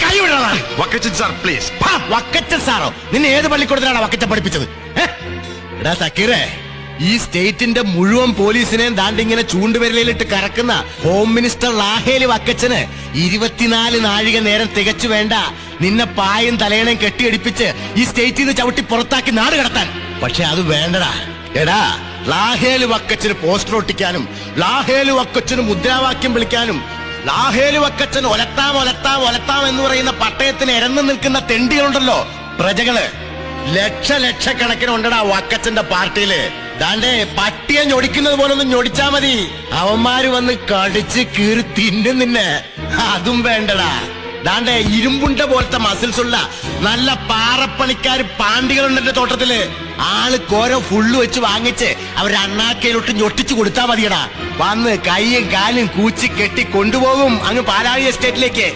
കൈ വിടണം. Vakkachan sir please. Vakkachan സാറോ? നിന്നെ ഏത് പള്ളിക്കൂടത്തിലാണ് വക്കച്ചൻ പഠിപ്പിച്ചത്? എടാ സക്കീറേ, ഈ സ്റ്റേറ്റിന്റെ മുഴുവൻ പോലീസിനെയും ദാണ്ടിങ്ങനെ ചൂണ്ടുവിരലിലിട്ട് കറക്കുന്ന ഹോം മിനിസ്റ്റർ ലാഹേലി വക്കച്ചന് 24 നാഴിക നേരം തികച്ചു വേണ്ട നിന്നെ പായും തലയണയും കെട്ടിയടിപ്പിച്ച് ഈ സ്റ്റേറ്റിൽ നിന്ന് ചവിട്ടി പുറത്താക്കി നാട് കടത്താൻ. പക്ഷെ അത് വേണ്ടടാ. എടാ, ലാഹേലി വക്കച്ചന് പോസ്റ്റർ ഒട്ടിക്കാനും ലാഹേലി വക്കച്ചന് മുദ്രാവാക്യം വിളിക്കാനും ലാഹേലി വക്കച്ചൻ ഒലത്താം ഒലത്താം ഒലത്താം എന്ന് പറയുന്ന പട്ടയത്തിന് ഇരന്നു നിൽക്കുന്ന തെണ്ടികളുണ്ടല്ലോ, പ്രജകള്. ലക്ഷക്കണക്കിന് ഉണ്ടടാ വക്കച്ചന്റെ പാർട്ടിയില്. ദാണ്ടേ പട്ടിയെ ഞൊടിക്കുന്നത് പോലെ ഒന്ന് ഞൊടിച്ചാ മതി, അവന്മാര് വന്ന് കടിച്ച് കീറി തിന്നും നിന്നെ. അതും വേണ്ടടാ. ദാണ്ടേ ഇരുമ്പുണ്ട പോലത്തെ മസിൽസ് ഉള്ള നല്ല പാറപ്പണിക്കാര് പാണ്ടികളുണ്ട് എന്റെ തോട്ടത്തില്. ആൾക്കോരോ ഫുള്ള് വെച്ച് വാങ്ങിച്ച് അവർ അണ്ണാക്കയിലോട്ട് ഞൊട്ടിച്ചു കൊടുത്താ മതിയടാ. വന്ന് കൈയും കാലും കൂച്ചി കെട്ടി കൊണ്ടുപോകും അങ്ങ് പാലാഴി എസ്റ്റേറ്റിലേക്ക്.